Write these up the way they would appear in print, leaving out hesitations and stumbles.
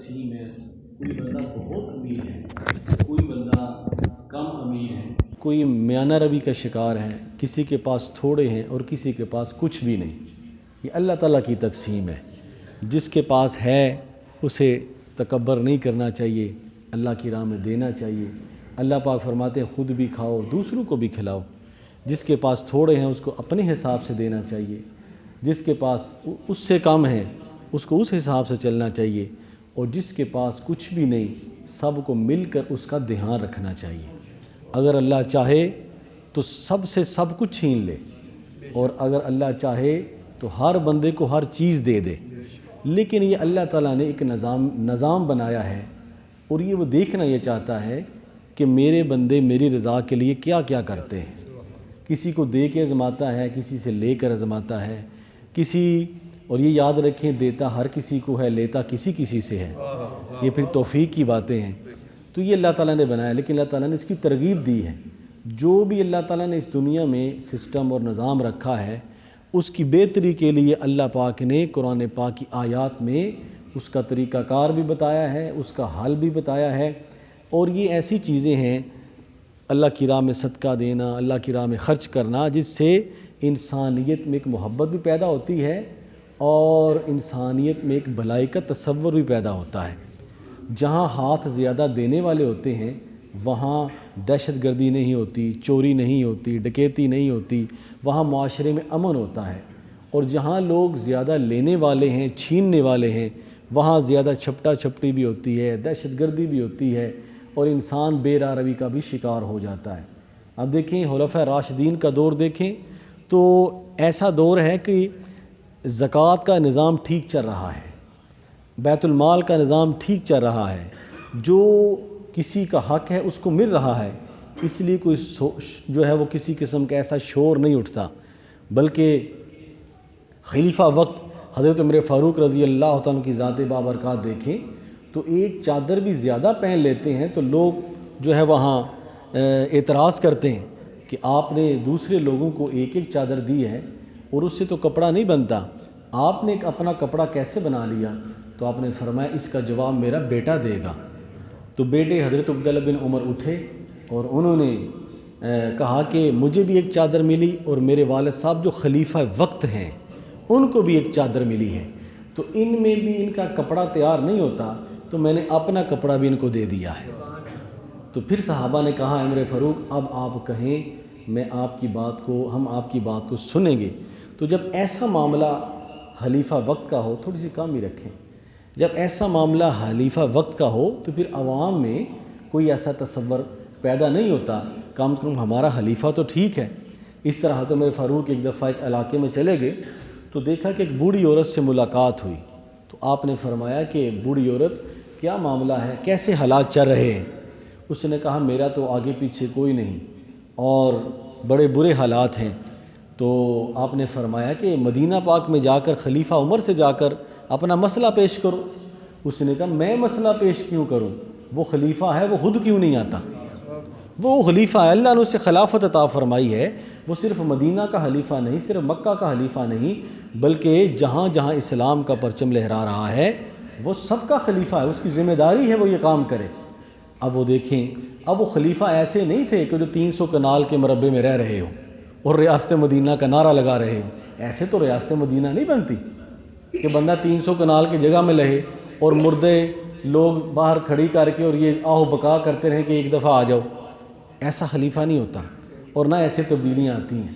تقسیم ہے، کوئی بندہ بہت امیر ہے، کوئی بندہ کم امیر ہے، کوئی میانہ روی کا شکار ہے، کسی کے پاس تھوڑے ہیں اور کسی کے پاس کچھ بھی نہیں۔ یہ اللہ تعالیٰ کی تقسیم ہے۔ جس کے پاس ہے اسے تکبر نہیں کرنا چاہیے، اللہ کی راہ میں دینا چاہیے۔ اللہ پاک فرماتے ہیں خود بھی کھاؤ دوسروں کو بھی کھلاؤ۔ جس کے پاس تھوڑے ہیں اس کو اپنے حساب سے دینا چاہیے، جس کے پاس اس سے کم ہے اس کو اس حساب سے چلنا چاہیے، اور جس کے پاس کچھ بھی نہیں سب کو مل کر اس کا دھیان رکھنا چاہیے۔ اگر اللہ چاہے تو سب سے سب کچھ چھین لے، اور اگر اللہ چاہے تو ہر بندے کو ہر چیز دے دے، لیکن یہ اللہ تعالیٰ نے ایک نظام بنایا ہے، اور یہ وہ دیکھنا یہ چاہتا ہے کہ میرے بندے میری رضا کے لیے کیا کیا کرتے ہیں۔ کسی کو دے کے آزماتا ہے، کسی سے لے کر آزماتا ہے، اور یہ یاد رکھیں دیتا ہر کسی کو ہے، لیتا کسی کسی سے ہے۔ یہ پھر توفیق کی باتیں ہیں۔ تو یہ اللہ تعالیٰ نے بنایا، لیکن اللہ تعالیٰ نے اس کی ترغیب دی ہے۔ جو بھی اللہ تعالیٰ نے اس دنیا میں سسٹم اور نظام رکھا ہے اس کی بہتری کے لیے اللہ پاک نے قرآن پاک کی آیات میں اس کا طریقہ کار بھی بتایا ہے، اس کا حل بھی بتایا ہے۔ اور یہ ایسی چیزیں ہیں، اللہ کی راہ میں صدقہ دینا، اللہ کی راہ میں خرچ کرنا، جس سے انسانیت میں ایک محبت بھی پیدا ہوتی ہے اور انسانیت میں ایک بھلائی کا تصور بھی پیدا ہوتا ہے۔ جہاں ہاتھ زیادہ دینے والے ہوتے ہیں وہاں دہشت گردی نہیں ہوتی، چوری نہیں ہوتی، ڈکیتی نہیں ہوتی، وہاں معاشرے میں امن ہوتا ہے۔ اور جہاں لوگ زیادہ لینے والے ہیں، چھیننے والے ہیں، وہاں زیادہ چھپٹا چھپٹی بھی ہوتی ہے، دہشت گردی بھی ہوتی ہے، اور انسان بے راہ روی کا بھی شکار ہو جاتا ہے۔ اب دیکھیں خلفائے راشدین کا دور دیکھیں تو ایسا دور ہے کہ زکوٰۃ کا نظام ٹھیک چل رہا ہے، بیت المال کا نظام ٹھیک چل رہا ہے، جو کسی کا حق ہے اس کو مل رہا ہے، اس لیے کوئی جو ہے وہ کسی قسم کا ایسا شور نہیں اٹھتا۔ بلکہ خلیفہ وقت حضرت عمر فاروق رضی اللہ تعالیٰ کی ذات بابرکات دیکھیں تو ایک چادر بھی زیادہ پہن لیتے ہیں تو لوگ جو ہے وہاں اعتراض کرتے ہیں کہ آپ نے دوسرے لوگوں کو ایک ایک چادر دی ہے اور اس سے تو کپڑا نہیں بنتا، آپ نے اپنا کپڑا کیسے بنا لیا؟ تو آپ نے فرمایا اس کا جواب میرا بیٹا دے گا۔ تو بیٹے حضرت عبداللہ بن عمر اٹھے اور انہوں نے کہا کہ مجھے بھی ایک چادر ملی اور میرے والد صاحب جو خلیفہ وقت ہیں ان کو بھی ایک چادر ملی ہے، تو ان میں بھی ان کا کپڑا تیار نہیں ہوتا تو میں نے اپنا کپڑا بھی ان کو دے دیا ہے۔ تو پھر صحابہ نے کہا عمر فاروق اب آپ کہیں ہم آپ کی بات کو سنیں گے۔ تو جب ایسا معاملہ خلیفہ وقت کا ہو، تھوڑی سی کام ہی رکھیں، جب ایسا معاملہ خلیفہ وقت کا ہو تو پھر عوام میں کوئی ایسا تصور پیدا نہیں ہوتا، کم سے کم ہمارا خلیفہ تو ٹھیک ہے۔ اس طرح حضرت عمر فاروق ایک دفعہ ایک علاقے میں چلے گئے تو دیکھا کہ ایک بوڑھی عورت سے ملاقات ہوئی، تو آپ نے فرمایا کہ بوڑھی عورت کیا معاملہ ہے، کیسے حالات چل رہے ہیں؟ اس نے کہا میرا تو آگے پیچھے کوئی نہیں اور بڑے برے حالات ہیں۔ تو آپ نے فرمایا کہ مدینہ پاک میں جا کر خلیفہ عمر سے جا کر اپنا مسئلہ پیش کرو۔ اس نے کہا میں مسئلہ پیش کیوں کروں، وہ خلیفہ ہے، وہ خود کیوں نہیں آتا؟ وہ خلیفہ ہے، اللہ نے اسے خلافت عطا فرمائی ہے، وہ صرف مدینہ کا خلیفہ نہیں، صرف مکہ کا خلیفہ نہیں، بلکہ جہاں جہاں اسلام کا پرچم لہرا رہا ہے وہ سب کا خلیفہ ہے، اس کی ذمہ داری ہے وہ یہ کام کرے۔ اب وہ دیکھیں، اب وہ خلیفہ ایسے نہیں تھے کہ جو 300 کنال کے مربع میں رہ رہے ہوں اور ریاست مدینہ کا نعرہ لگا رہے ہوں۔ ایسے تو ریاست مدینہ نہیں بنتی کہ بندہ 300 کنال کی جگہ میں رہے اور مردے لوگ باہر کھڑی کر کے اور یہ آہو بکا کرتے رہیں کہ ایک دفعہ آ جاؤ۔ ایسا خلیفہ نہیں ہوتا، اور نہ ایسے تبدیلیاں آتی ہیں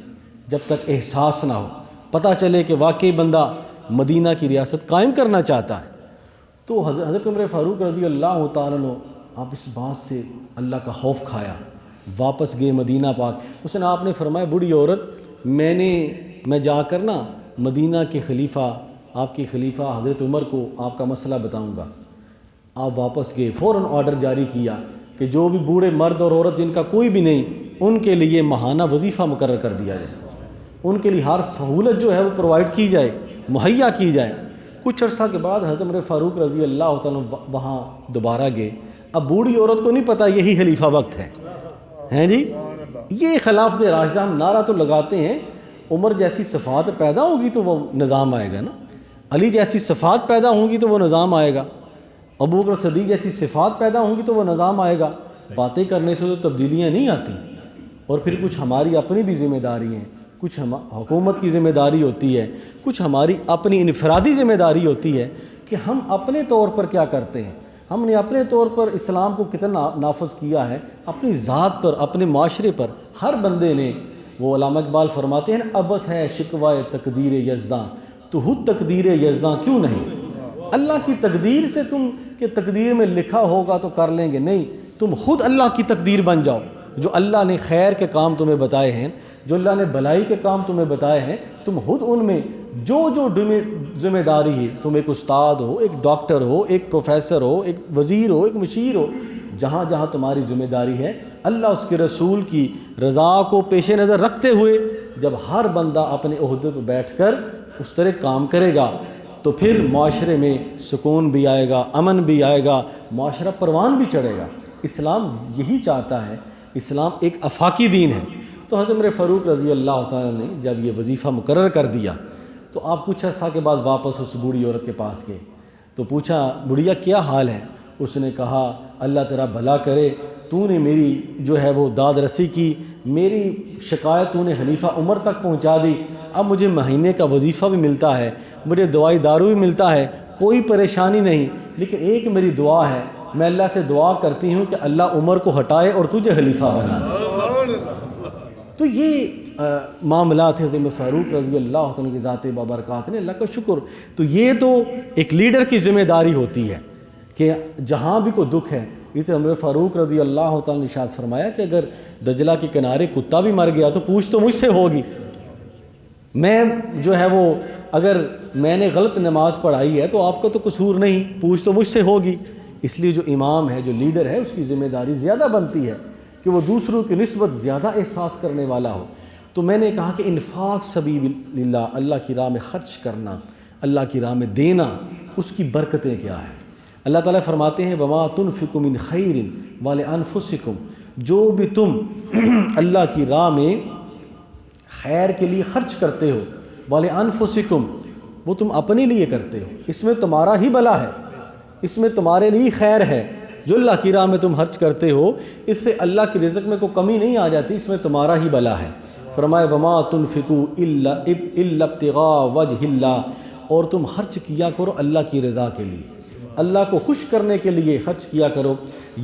جب تک احساس نہ ہو، پتہ چلے کہ واقعی بندہ مدینہ کی ریاست قائم کرنا چاہتا ہے۔ تو حضرت عمر فاروق رضی اللہ تعالیٰ عنہ آپ اس بات سے اللہ کا خوف کھایا، واپس گئے مدینہ پاک۔ اس نے آپ نے فرمایا بوڑھی عورت میں جا کر نا مدینہ کے خلیفہ، آپ کے خلیفہ حضرت عمر کو آپ کا مسئلہ بتاؤں گا۔ آپ واپس گئے، فوراً آرڈر جاری کیا کہ جو بھی بوڑھے مرد اور عورت جن کا کوئی بھی نہیں ان کے لیے ماہانہ وظیفہ مقرر کر دیا جائے، ان کے لیے ہر سہولت جو ہے وہ پرووائڈ کی جائے، مہیا کی جائے۔ کچھ عرصہ کے بعد حضرت عمر فاروق رضی اللہ تعالیٰ وہاں دوبارہ گئے۔ اب بوڑھی عورت کو نہیں پتہ یہی خلیفہ وقت ہے، ہیں جی، یہ خلافت راشدہ ہم نعرہ تو لگاتے ہیں، عمر جیسی صفات پیدا ہوگی تو وہ نظام آئے گا نا، علی جیسی صفات پیدا ہوں گی تو وہ نظام آئے گا۔ ابو بکر صدیق جیسی صفات پیدا ہوں گی تو وہ نظام آئے گا. باتیں کرنے سے تو تبدیلیاں نہیں آتی. اور پھر کچھ ہماری اپنی بھی ذمہ داری ہیں, کچھ حکومت کی ذمہ داری ہوتی ہے, کچھ ہماری اپنی انفرادی ذمہ داری ہوتی ہے کہ ہم اپنے طور پر کیا کرتے ہیں. ہم نے اپنے طور پر اسلام کو کتنا نافذ کیا ہے, اپنی ذات پر, اپنے معاشرے پر. ہر بندے نے, وہ علامہ اقبال فرماتے ہیں ابس ہے شکوہ تقدیر یزداں, تو خود تقدیر یزداں کیوں نہیں. اللہ کی تقدیر سے تم کہ تقدیر میں لکھا ہوگا تو کر لیں گے, نہیں, تم خود اللہ کی تقدیر بن جاؤ. جو اللہ نے خیر کے کام تمہیں بتائے ہیں, جو اللہ نے بھلائی کے کام تمہیں بتائے ہیں, تم خود ان میں جو ذمہ داری ہے, تم ایک استاد ہو, ایک ڈاکٹر ہو, ایک پروفیسر ہو, ایک وزیر ہو, ایک مشیر ہو, جہاں جہاں تمہاری ذمہ داری ہے, اللہ اس کے رسول کی رضا کو پیش نظر رکھتے ہوئے جب ہر بندہ اپنے عہدے پہ بیٹھ کر اس طرح کام کرے گا تو پھر معاشرے میں سکون بھی آئے گا, امن بھی آئے گا, معاشرہ پروان بھی چڑھے گا. اسلام یہی چاہتا ہے. اسلام ایک آفاقی دین ہے. تو حضرت عمر فاروق رضی اللہ تعالیٰ نے جب یہ وظیفہ مقرر کر دیا تو آپ کچھ عرصہ کے بعد واپس اس بوڑھی عورت کے پاس گئے تو پوچھا, بڑھیا کیا حال ہے؟ اس نے کہا, اللہ تیرا بھلا کرے, تو نے میری جو ہے وہ داد رسی کی, میری شکایت تو نے حلیفہ عمر تک پہنچا دی, اب مجھے مہینے کا وظیفہ بھی ملتا ہے, مجھے دوائی دارو بھی ملتا ہے, کوئی پریشانی نہیں, لیکن ایک میری دعا ہے, میں اللہ سے دعا کرتی ہوں کہ اللہ عمر کو ہٹائے اور تجھے خلیفہ بنا دے. تو یہ معاملات ہیں حضرت فاروق رضی اللہ عنہ کی ذات بابرکات نے, اللہ کا شکر. تو یہ تو ایک لیڈر کی ذمہ داری ہوتی ہے کہ جہاں بھی کوئی دکھ ہے. یہ تو عمر فاروق رضی اللہ تعالیٰ نے ارشاد فرمایا کہ اگر دجلہ کے کنارے کتا بھی مر گیا تو پوچھ تو مجھ سے ہوگی. میں جو ہے وہ اگر میں نے غلط نماز پڑھائی ہے تو آپ کا تو قصور نہیں, پوچھ تو مجھ سے ہوگی. اس لیے جو امام ہے, جو لیڈر ہے, اس کی ذمہ داری زیادہ بنتی ہے کہ وہ دوسروں کی نسبت زیادہ احساس کرنے والا ہو. تو میں نے کہا کہ انفاق سبیل اللہ, اللہ کی راہ میں خرچ کرنا, اللہ کی راہ میں دینا, اس کی برکتیں کیا ہیں. اللہ تعالیٰ فرماتے ہیں وما تنفقوا من خیر ولانفسکم, جو بھی تم اللہ کی راہ میں خیر کے لیے خرچ کرتے ہو, ولانفسکم, وہ تم اپنے لیے کرتے ہو, اس میں تمہارا ہی بھلا ہے, اس میں تمہارے لیے خیر ہے. جو اللہ کی راہ میں تم خرچ کرتے ہو اس سے اللہ کی رزق میں کوئی کمی نہیں آ جاتی, اس میں تمہارا ہی بھلا ہے. فرمائے وما تنفقوا الا ابتغاء وجہ اللہ, اور تم خرچ کیا کرو اللہ کی رضا کے لیے, اللہ کو خوش کرنے کے لیے خرچ کیا کرو.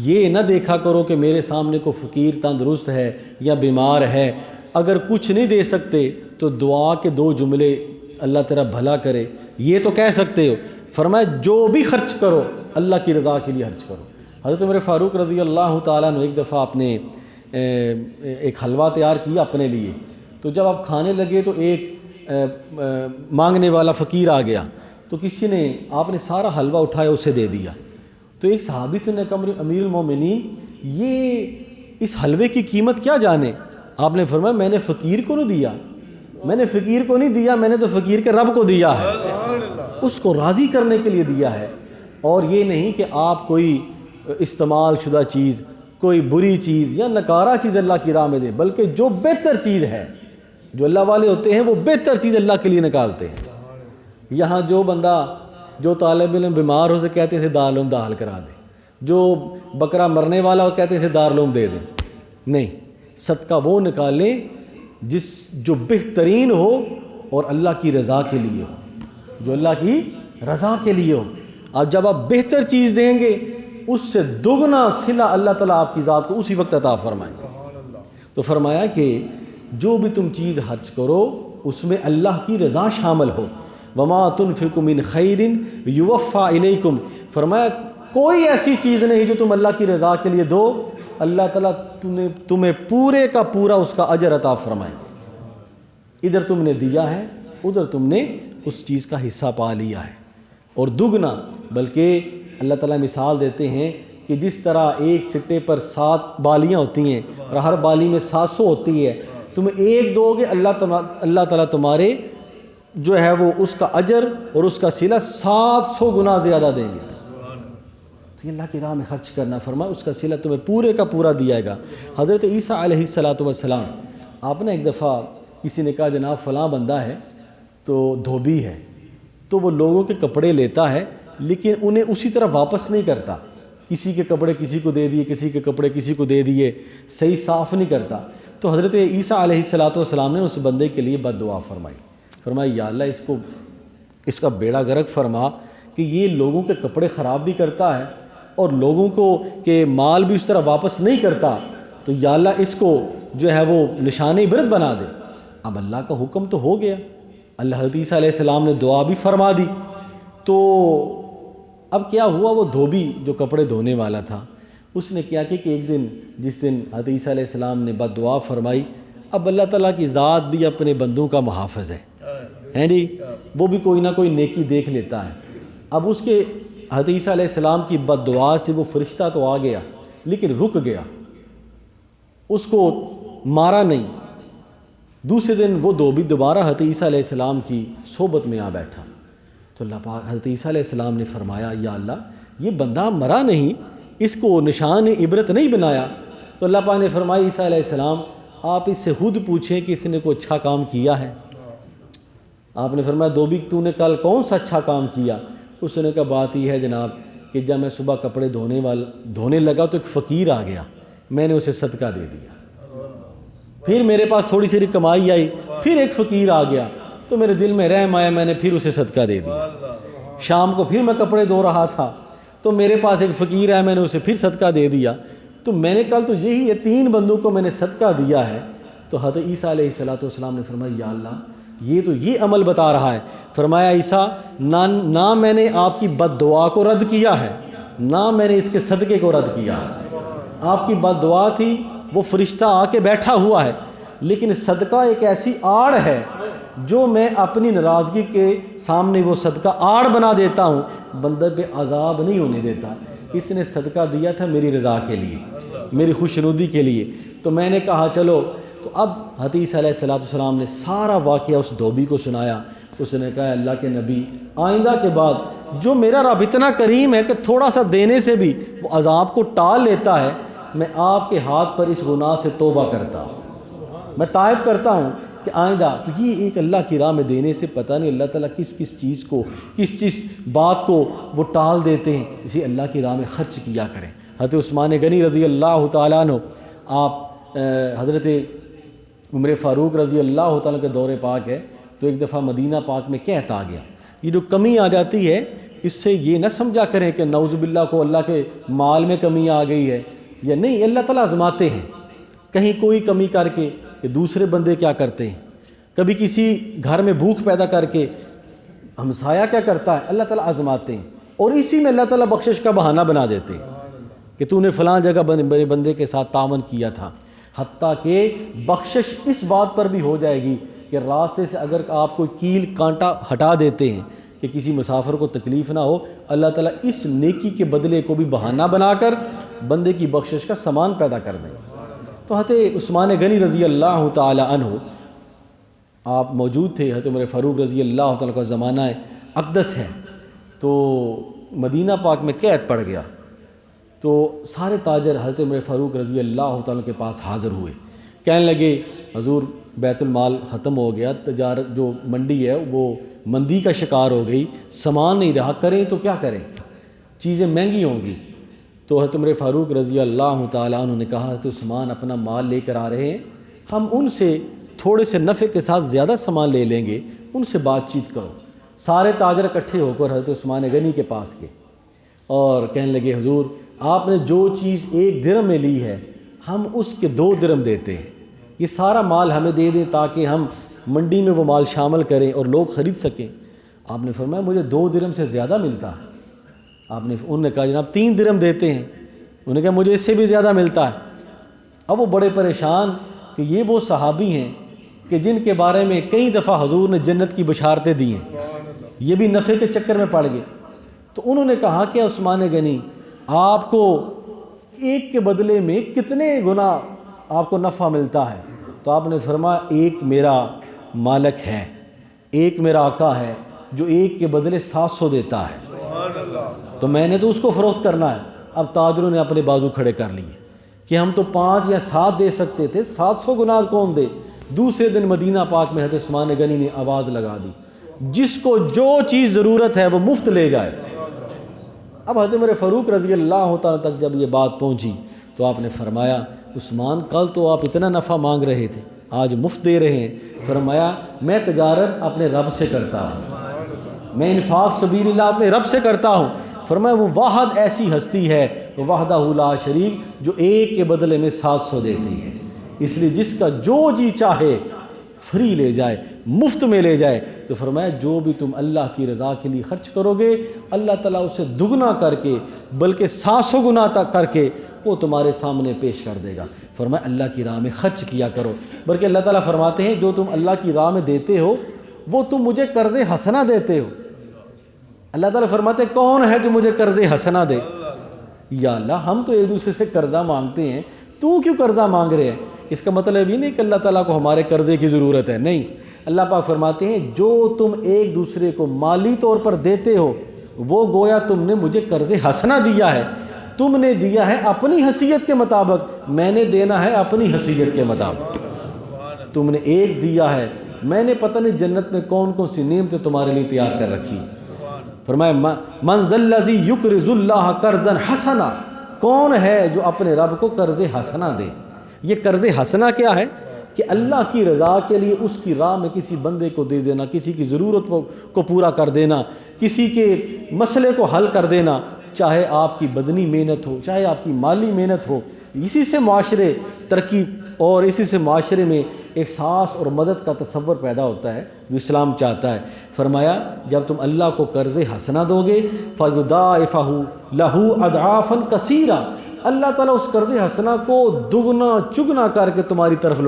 یہ نہ دیکھا کرو کہ میرے سامنے کو فقیر تندرست ہے یا بیمار ہے, اگر کچھ نہیں دے سکتے تو دعا کے 2 جملے اللہ تیرا بھلا کرے یہ تو کہہ سکتے ہو. فرمایا جو بھی خرچ کرو اللہ کی رضا کے لیے خرچ کرو. حضرت عمر فاروق رضی اللہ تعالیٰ نے ایک دفعہ اپنے ایک حلوہ تیار کیا اپنے لیے, تو جب آپ کھانے لگے تو ایک مانگنے والا فقیر آ گیا, تو کسی نے, آپ نے سارا حلوہ اٹھایا اسے دے دیا. تو ایک صحابی سے نے کہا امیر المومنین یہ اس حلوے کی قیمت کیا جانے؟ آپ نے فرمایا میں نے فقیر کو نہیں دیا, میں نے فقیر کو نہیں دیا, میں نے تو فقیر کے رب کو دیا ہے, اس کو راضی کرنے کے لیے دیا ہے. اور یہ نہیں کہ آپ کوئی استعمال شدہ چیز, کوئی بری چیز یا نکارہ چیز اللہ کی راہ میں دیں, بلکہ جو بہتر چیز ہے, جو اللہ والے ہوتے ہیں وہ بہتر چیز اللہ کے لیے نکالتے ہیں. یہاں جو بندہ, جو طالب علم بیمار ہو سے کہتے تھے دارالعلوم داخل کرا دیں, جو بکرا مرنے والا ہو کہتے تھے دارالعلوم دے دیں. نہیں, صدقہ وہ نکالیں جو بہترین ہو اور اللہ کی رضا کے لیے ہو, جو اللہ کی رضا کے لیے ہو. اب جب آپ بہتر چیز دیں گے اس سے دگنا صلہ اللہ تعالیٰ آپ کی ذات کو اسی وقت عطا فرمائیں گے. تو فرمایا کہ جو بھی تم چیز خرچ کرو اس میں اللہ کی رضا شامل ہو. وما تنفقوا من خیر یوفى الیکم, فرمایا کوئی ایسی چیز نہیں جو تم اللہ کی رضا کے لیے دو, اللہ تعالیٰ تمہیں پورے کا پورا اس کا اجر عطا فرمائے. ادھر تم نے دیا ہے, ادھر تم نے اس چیز کا حصہ پا لیا ہے, اور دگنا. بلکہ اللہ تعالیٰ مثال دیتے ہیں کہ جس طرح ایک سٹے پر 7 بالیاں ہوتی ہیں اور ہر بالی میں 700 ہوتی ہے, تم ایک دو گے اللہ تعالیٰ تمہارے جو ہے وہ اس کا اجر اور اس کا صلہ 700 گنا زیادہ دیں گے. تو یہ اللہ کی راہ میں خرچ کرنا, فرمایا اس کا صلہ تمہیں پورے کا پورا دیا گا. حضرت عیسیٰ علیہ السلام, آپ نے ایک دفعہ کسی نے کہا جناب فلاں بندہ ہے تو دھوبی ہے, تو وہ لوگوں کے کپڑے لیتا ہے لیکن انہیں اسی طرح واپس نہیں کرتا، کسی کے کپڑے کسی کو دے دیے، کسی کے کپڑے کسی کو دے دیے، صحیح صاف نہیں کرتا۔ تو حضرت عیسیٰ علیہ السلام نے اس بندے کے لیے بد دعا فرمائی، فرمایا یا اللہ اس کا بیڑا غرق فرما کہ یہ لوگوں کے کپڑے خراب بھی کرتا ہے اور لوگوں کو کہ مال بھی اس طرح واپس نہیں کرتا، تو یا اللہ اس کو جو ہے وہ نشان عبرت بنا دے۔ اب اللہ کا حکم تو ہو گیا، اللہ حضرت عیسیٰ علیہ السلام نے دعا بھی فرما دی۔ تو اب کیا ہوا، وہ دھوبی جو کپڑے دھونے والا تھا اس نے کیا کہ ایک دن جس دن حضرت عیسیٰ علیہ السلام نے بد دعا فرمائی، اب اللہ تعالیٰ کی ذات بھی اپنے بندوں کا محافظ ہے جی، وہ بھی کوئی نہ کوئی نیکی دیکھ لیتا ہے۔ اب اس کے حضرت عیسیٰ علیہ السلام کی بد دعا سے وہ فرشتہ تو آ گیا لیکن رک گیا، اس کو مارا نہیں۔ دوسرے دن وہ دھوبی دوبارہ حضرت عیسیٰ علیہ السلام کی صحبت میں آ بیٹھا، تو اللہ پاک حضرت عیسیٰ علیہ السلام نے فرمایا یا اللہ یہ بندہ مرا نہیں، اس کو نشان عبرت نہیں بنایا؟ تو اللہ پاک نے فرمایا عیسیٰ علیہ السلام آپ اس سے خود پوچھیں کہ اس نے کوئی اچھا کام کیا ہے۔ آپ نے فرمایا دھوبی تو نے کل کون سا اچھا کام کیا؟ اس نے کہا بات یہ ہے جناب کہ جب میں صبح کپڑے دھونے لگا تو ایک فقیر آ گیا، میں نے اسے صدقہ دے دیا۔ پھر میرے پاس تھوڑی سی کمائی آئی، پھر ایک فقیر آ گیا تو میرے دل میں رحم آیا، میں نے پھر اسے صدقہ دے دیا۔ شام کو پھر میں کپڑے دھو رہا تھا تو میرے پاس ایک فقیر ہے، میں نے اسے پھر صدقہ دے دیا۔ تو میں نے کل تو یہی ہے 3 بندوں کو میں نے صدقہ دیا ہے۔ تو حضرت عیسیٰ علیہ السلام نے فرمایا یا اللہ یہ تو یہ عمل بتا رہا ہے۔ فرمایا عیسیٰ نہ میں نے آپ کی بد دعا کو رد کیا ہے، نہ میں نے اس کے صدقے کو رد کیا ہے۔ آپ کی بد دعا تھی، وہ فرشتہ آ کے بیٹھا ہوا ہے، لیکن صدقہ ایک ایسی آڑ ہے جو میں اپنی ناراضگی کے سامنے وہ صدقہ آڑ بنا دیتا ہوں، بندے پہ عذاب نہیں ہونے دیتا۔ اس نے صدقہ دیا تھا میری رضا کے لیے، میری خوشنودی کے لیے۔ تو میں نے کہا چلو، تو اب حضرت عیسیٰ علیہ السلام نے سارا واقعہ اس دھوبی کو سنایا۔ اس نے کہا اللہ کے نبی آئندہ کے بعد جو میرا رب اتنا کریم ہے کہ تھوڑا سا دینے سے بھی وہ عذاب کو ٹال لیتا ہے، میں آپ کے ہاتھ پر اس گناہ سے توبہ کرتا ہوں، میں تائب کرتا ہوں کہ آئندہ تو یہ ایک اللہ کی راہ میں دینے سے پتہ نہیں اللہ تعالیٰ کس چیز بات کو وہ ٹال دیتے ہیں، اسی اللہ کی راہ میں خرچ کیا کریں۔ حضرت عثمان غنی رضی اللہ تعالیٰ عنہ، آپ حضرت عمر فاروق رضی اللہ تعالیٰ کے دور پاک ہے، تو ایک دفعہ مدینہ پاک میں کہتا آ گیا، یہ جو کمی آ جاتی ہے اس سے یہ نہ سمجھا کریں کہ نعوذ باللہ کو اللہ کے مال میں کمی آ گئی ہے، یا نہیں، اللہ تعالیٰ آزماتے ہیں۔ کہیں کوئی کمی کر کے کہ دوسرے بندے کیا کرتے ہیں، کبھی کسی گھر میں بھوک پیدا کر کے ہمسایہ کیا کرتا ہے، اللہ تعالیٰ آزماتے ہیں، اور اسی میں اللہ تعالیٰ بخشش کا بہانہ بنا دیتے ہیں کہ تو نے فلاں جگہ بڑے بندے کے ساتھ تعاون کیا تھا، حتیٰ کہ بخشش اس بات پر بھی ہو جائے گی کہ راستے سے اگر آپ کوئی کیل کانٹا ہٹا دیتے ہیں کہ کسی مسافر کو تکلیف نہ ہو، اللہ تعالیٰ اس نیکی کے بدلے کو بھی بہانہ بنا کر بندے کی بخشش کا سامان پیدا کر دیں۔ تو حضرت عثمان غنی رضی اللہ تعالی عنہ آپ موجود تھے، حضرت عمر فاروق رضی اللہ تعالیٰ کا زمانہ اقدس ہے، تو مدینہ پاک میں قحط پڑ گیا، تو سارے تاجر حضرت عمر فاروق رضی اللہ تعالیٰ کے پاس حاضر ہوئے، کہنے لگے حضور بیت المال ختم ہو گیا، تجارت جو منڈی ہے وہ مندی کا شکار ہو گئی، سامان نہیں رہا، کریں تو کیا کریں، چیزیں مہنگی ہوں گی۔ تو حضرت عمر فاروق رضی اللہ تعالیٰ عنہ نے کہا حضرت عثمان اپنا مال لے کر آ رہے ہیں، ہم ان سے تھوڑے سے نفع کے ساتھ زیادہ سامان لے لیں گے، ان سے بات چیت کرو۔ سارے تاجر اکٹھے ہو کر حضرت عثمان غنی کے پاس گئے اور کہنے لگے حضور آپ نے جو چیز 1 درہم میں لی ہے ہم اس کے 2 درہم دیتے ہیں، یہ سارا مال ہمیں دے دیں تاکہ ہم منڈی میں وہ مال شامل کریں اور لوگ خرید سکیں۔ آپ نے فرمایا مجھے 2 درہم سے زیادہ ملتا ہے۔ انہوں نے کہا جناب 3 درہم دیتے ہیں، انہوں نے کہا مجھے اس سے بھی زیادہ ملتا ہے۔ اب وہ بڑے پریشان کہ یہ وہ صحابی ہیں کہ جن کے بارے میں کئی دفعہ حضور نے جنت کی بشارتیں دی ہیں، یہ بھی نفع کے چکر میں پڑ گئے۔ تو انہوں نے کہا کہ عثمان غنی آپ کو ایک کے بدلے میں کتنے گنا آپ کو نفع ملتا ہے؟ تو آپ نے فرمایا ایک میرا مالک ہے، ایک میرا آقا ہے جو 1 کے بدلے 700 دیتا ہے، تو میں نے تو اس کو فروخت کرنا ہے۔ اب تاجروں نے اپنے بازو کھڑے کر لیے کہ ہم تو 5 یا 7 دے سکتے تھے، 700 گنا کون دے؟ دوسرے دن مدینہ پاک میں حضرت عثمان غنی نے آواز لگا دی جس کو جو چیز ضرورت ہے وہ مفت لے جائے، اب حضرت عمر فاروق رضی اللہ تعالیٰ تک جب یہ بات پہنچی تو آپ نے فرمایا عثمان کل تو آپ اتنا نفع مانگ رہے تھے، آج مفت دے رہے ہیں۔ فرمایا میں تجارت اپنے رب سے کرتا ہوں، میں انفاق سبیل اللہ اپنے رب سے کرتا ہوں۔ فرمایا وہ واحد ایسی ہستی ہے وحدہ لا شریک جو ایک کے بدلے میں 700 دیتی ہے، اس لیے جس کا جو جی چاہے فری لے جائے، مفت میں لے جائے۔ تو فرمایا جو بھی تم اللہ کی رضا کے لیے خرچ کرو گے اللہ تعالیٰ اسے دگنا کر کے بلکہ 700 گنا تک کر کے وہ تمہارے سامنے پیش کر دے گا۔ فرمایا اللہ کی راہ میں خرچ کیا کرو، بلکہ اللہ تعالیٰ فرماتے ہیں جو تم اللہ کی راہ میں دیتے ہو وہ تم مجھے قرض حسنہ دیتے ہو۔ اللہ تعالیٰ فرماتے ہیں کون ہے جو مجھے قرض حسنہ دے؟ یا اللہ ہم تو ایک دوسرے سے قرضہ مانگتے ہیں، تو کیوں قرضہ مانگ رہے ہیں؟ اس کا مطلب یہ نہیں کہ اللہ تعالیٰ کو ہمارے قرضے کی ضرورت ہے، نہیں، اللہ پاک فرماتے ہیں جو تم ایک دوسرے کو مالی طور پر دیتے ہو وہ گویا تم نے مجھے قرض حسنہ دیا ہے، تم نے دیا ہے اپنی حیثیت کے مطابق، میں نے دینا ہے اپنی حیثیت کے مطابق۔ تم نے ایک دیا ہے، میں نے پتہ نہیں جنت میں کون کون سی نعمتیں تمہارے لیے تیار کر رکھی۔ فرمایا من ذا الذی یقرض اللہ قرضا حسنا، کون ہے جو اپنے رب کو قرض حسنہ دے؟ یہ قرض حسنہ کیا ہے کہ اللہ کی رضا کے لیے اس کی راہ میں کسی بندے کو دے دینا، کسی کی ضرورت کو پورا کر دینا، کسی کے مسئلے کو حل کر دینا، چاہے آپ کی بدنی محنت ہو چاہے آپ کی مالی محنت ہو، اسی سے معاشرے ترقی اور اسی سے معاشرے میں احساس اور مدد کا تصور پیدا ہوتا ہے جو اسلام چاہتا ہے۔ فرمایا جب تم اللہ کو قرض حسنہ دو گے فَيُضَاعِفَهُ لَهُ أَضْعَافًا كَثِيرًا، اللہ تعالیٰ اس قرض حسنہ کو دگنا چگنا کر کے تمہاری طرف